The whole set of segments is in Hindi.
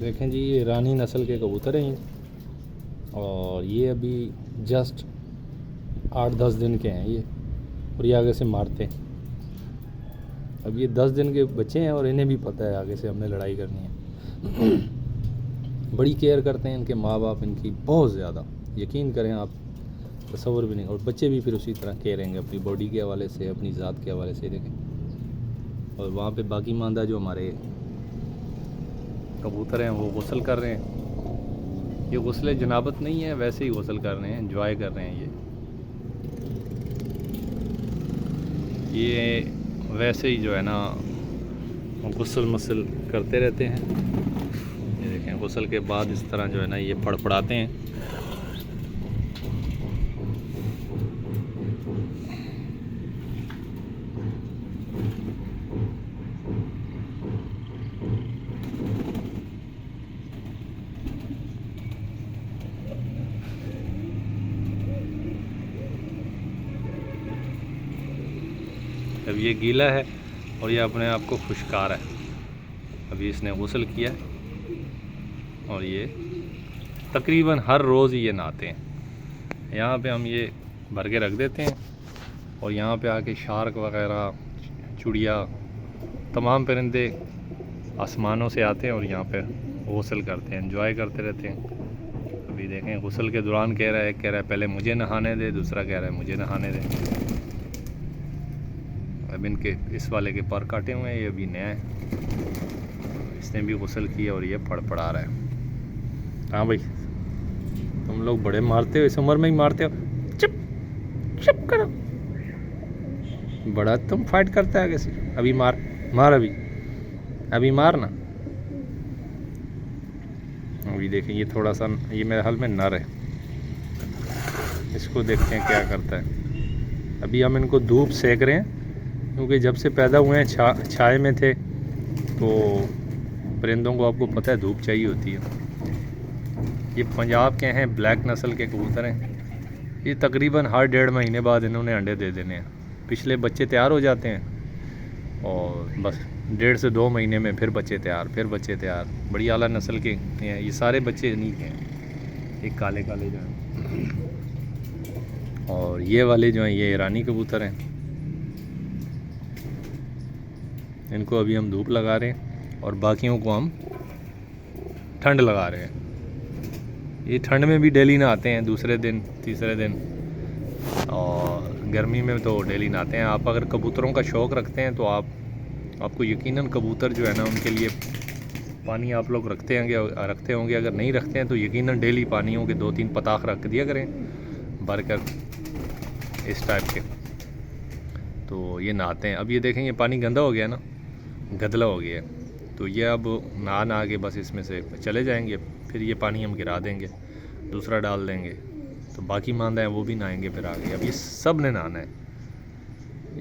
देखें जी, ये ईरानी नस्ल के कबूतर हैं और ये अभी जस्ट 8-10 दिन के हैं ये, और ये आगे से मारते हैं। अब ये 10 दिन के बच्चे हैं और इन्हें भी पता है आगे से हमने लड़ाई करनी है। बड़ी केयर करते हैं इनके माँ बाप, इनकी बहुत ज़्यादा, यकीन करें आप, तसव्वुर भी नहीं। और बच्चे भी फिर उसी तरह केयर रहेंगे अपनी बॉडी के हवाले से, अपनी ज़ात के हवाले से। देखें, और वहाँ पे बाकी मांदा जो हमारे कबूतर हैं वो गुस्ल कर रहे हैं। ये गुस्ले जनाबत नहीं है, वैसे ही गुस्ल कर रहे हैं, एंजॉय कर रहे हैं। ये वैसे ही जो है ना गुस्ल मुस्ल करते रहते हैं। ये देखें, गुस्ल के बाद इस तरह जो है ना ये फड़फड़ाते हैं। अब ये गीला है और ये अपने आप को खुशकार है। अभी इसने गुस्ल किया और ये तकरीबन हर रोज़ ये नहाते हैं। यहाँ पे हम ये भर के रख देते हैं और यहाँ पे आके शार्क वगैरह, चुड़िया, तमाम परिंदे आसमानों से आते हैं और यहाँ पे गुस्ल करते हैं, एंजॉय करते रहते हैं। अभी देखें, गुस्ल के दौरान कह रहा है पहले मुझे नहाने दे, दूसरा कह रहा है मुझे नहाने दे। अब इनके इस वाले के पर काटे हुए हैं, ये अभी नया है, इसने भी गुस्ल किया और ये फड़फड़ा रहा है। हाँ भाई, तुम लोग बड़े मारते हो, इस उम्र में ही मारते हो। चुप चुप करो, बड़ा तुम फाइट करते है आगे से। अभी मार मार, अभी मार ना। अभी देखें, ये थोड़ा सा, ये मेरे हाल में नर है, इसको देखते हैं क्या करता है। अभी हम इनको धूप सेक रहे हैं क्योंकि जब से पैदा हुए हैं छाए में थे, तो परिंदों को आपको पता है धूप चाहिए होती है। ये पंजाब के हैं, ब्लैक नस्ल के कबूतर हैं। ये तकरीबन हर 1.5 महीने बाद इन्होंने अंडे दे देने हैं। पिछले बच्चे तैयार हो जाते हैं और बस 1.5 से 2 महीने में फिर बच्चे तैयार, फिर बच्चे तैयार। बड़ी आला नस्ल के हैं ये सारे बच्चे, नहीं हैं, एक काले काले जो हैं, और ये वाले जो हैं ये ईरानी कबूतर हैं। इनको अभी हम धूप लगा रहे हैं और बाकियों को हम ठंड लगा रहे हैं। ये ठंड में भी डेली नहाते हैं, दूसरे दिन, तीसरे दिन, और गर्मी में तो डेली नहाते हैं। आप अगर कबूतरों का शौक़ रखते हैं तो आपको यकीनन कबूतर जो है ना, उनके लिए पानी आप लोग रखते होंगे। अगर नहीं रखते हैं तो यकीनन डेली पानियों के 2-3 पताख रख दिया करें भर कर, इस टाइप के, तो ये नहाते हैं। अब ये देखें, ये पानी गंदा हो गया ना, गदला हो गया, तो ये अब नहा के बस इसमें से चले जाएंगे। फिर ये पानी हम गिरा देंगे, दूसरा डाल देंगे, तो बाकी मांदा है वो भी नहाएंगे फिर आगे। अब ये सब ने नहाना है।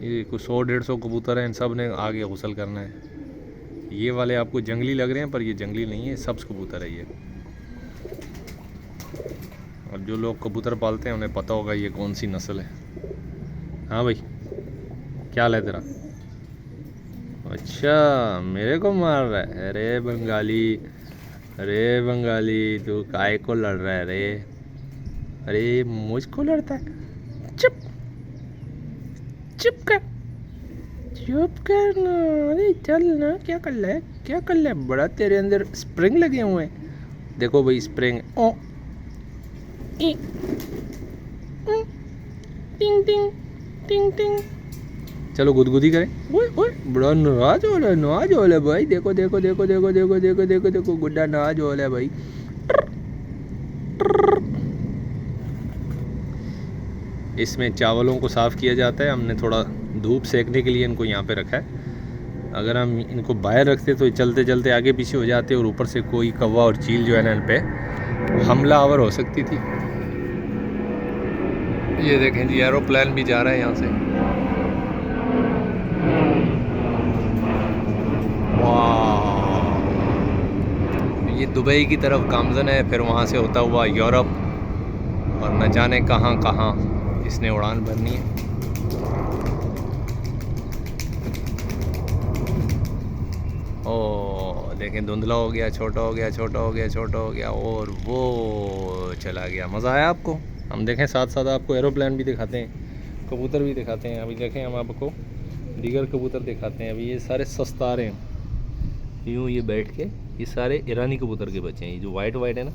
ये कुछ 100-150 कबूतर हैं, इन सब ने आगे गुस्ल करना है। ये वाले आपको जंगली लग रहे हैं पर ये जंगली नहीं है, सब्ज़ कबूतर है ये। और जो लोग कबूतर पालते हैं उन्हें पता होगा ये कौन सी नस्ल है। हाँ भाई, क्या हाल है तेरा? अच्छा, मेरे को मार रहा है? अरे बंगाली, तू काय को लड़ रहा है रे? अरे मुझको लड़ता है? चुप कर ना, अरे चल ना, क्या कर रहा है? बड़ा तेरे अंदर स्प्रिंग लगे हुए हैं। देखो भाई, स्प्रिंग, ओ टिंग टिंग टिंग टिंग। चलो गुदगुदी करें। ओए बड़ा नाराज हो रहा है भाई। देखो गुड्डा नाराज हो रहा है भाई। इसमें चावलों को साफ़ किया जाता है। हमने थोड़ा धूप सेकने के लिए इनको यहाँ पे रखा है। अगर हम इनको बाहर रखते तो चलते चलते आगे पीछे हो जाते और ऊपर से कोई कौवा और चील जो है ना इन पे हमलावर हो सकती थी। ये देखें जी, एरोप्लेन भी जा रहा है यहाँ से। ये दुबई की तरफ गामजन है, फिर वहाँ से होता हुआ यूरोप, और न जाने कहाँ कहाँ इसने उड़ान भरनी है। ओ देखें धुंधला हो गया, छोटा हो गया, छोटा हो गया, छोटा हो गया, और वो चला गया। मज़ा आया आपको? हम देखें साथ साथ आपको एरोप्लेन भी दिखाते हैं, कबूतर भी दिखाते हैं। अभी देखें हम आपको दीगर कबूतर दिखाते हैं। अभी ये सारे सस्ता रहे हैं यूँ ये बैठ के, ये सारे ईरानी कबूतर के बच्चे हैं। ये जो वाइट वाइट है ना,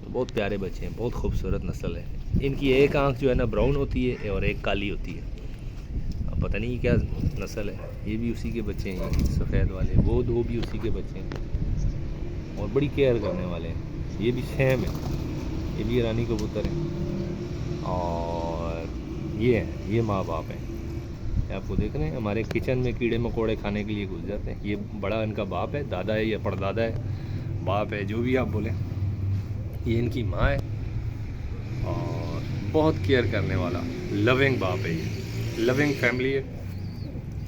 बहुत प्यारे बच्चे हैं, बहुत खूबसूरत नस्ल है। इनकी एक आंख जो है ना ब्राउन होती है और एक काली होती है। अब पता नहीं क्या नस्ल है। ये भी उसी के बच्चे हैं, सफ़ेद वाले, वो दो भी उसी के बच्चे हैं और बड़ी केयर करने वाले हैं। ये भी सेम है, ये भी ईरानी कबूतर है और ये माँ बाप हैं। आपको देख रहे हैं हमारे किचन में कीड़े मकोड़े खाने के लिए घुस जाते हैं। ये बड़ा इनका बाप है, दादा है या परदादा है, बाप है, जो भी आप बोलें। ये इनकी माँ है और बहुत केयर करने वाला लविंग बाप है, ये लविंग फैमिली है।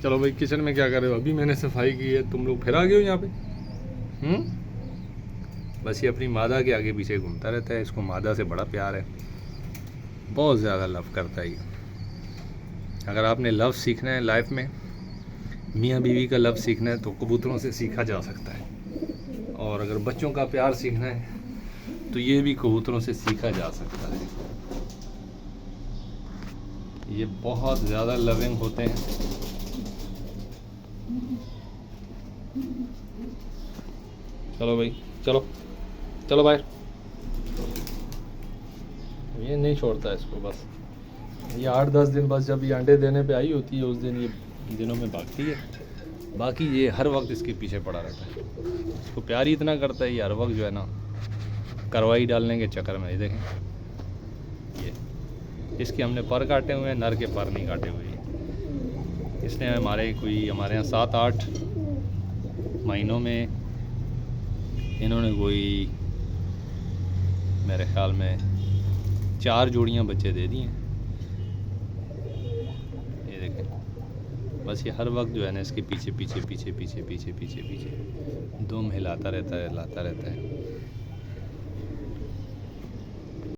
चलो भाई किचन में क्या कर रहे हो? अभी मैंने सफाई की है, तुम लोग फिर आ गए हो यहाँ पे। बस ये अपनी मादा के आगे पीछे घूमता रहता है। इसको मादा से बड़ा प्यार है, बहुत ज़्यादा लव करता है ये। अगर आपने लव सीखना है लाइफ में, मियाँ बीवी का लव सीखना है, तो कबूतरों से सीखा जा सकता है। और अगर बच्चों का प्यार सीखना है तो ये भी कबूतरों से सीखा जा सकता है। ये बहुत ज़्यादा लविंग होते हैं। चलो भाई, चलो चलो बाहर। ये नहीं छोड़ता इसको, बस ये 8-10 दिन बस जब ये अंडे देने पे आई होती है उस दिन ये दिनों में भागती है। बाकी ये हर वक्त इसके पीछे पड़ा रहता है। इसको प्यार ही इतना करता है ये, हर वक्त जो है ना कार्रवाई डालने के चक्कर में। ये देखें, ये इसके हमने पर काटे हुए हैं, नर के पर नहीं काटे हुए हैं। इसने हमारे यहाँ 7-8 महीनों में इन्होंने कोई मेरे ख्याल में 4 जोड़ियाँ बच्चे दे दिए हैं। ये देखें, बस ये हर वक्त जो है ना इसके पीछे पीछे पीछे पीछे पीछे पीछे पीछे दुम हिलाता रहता है, हिलाता रहता है।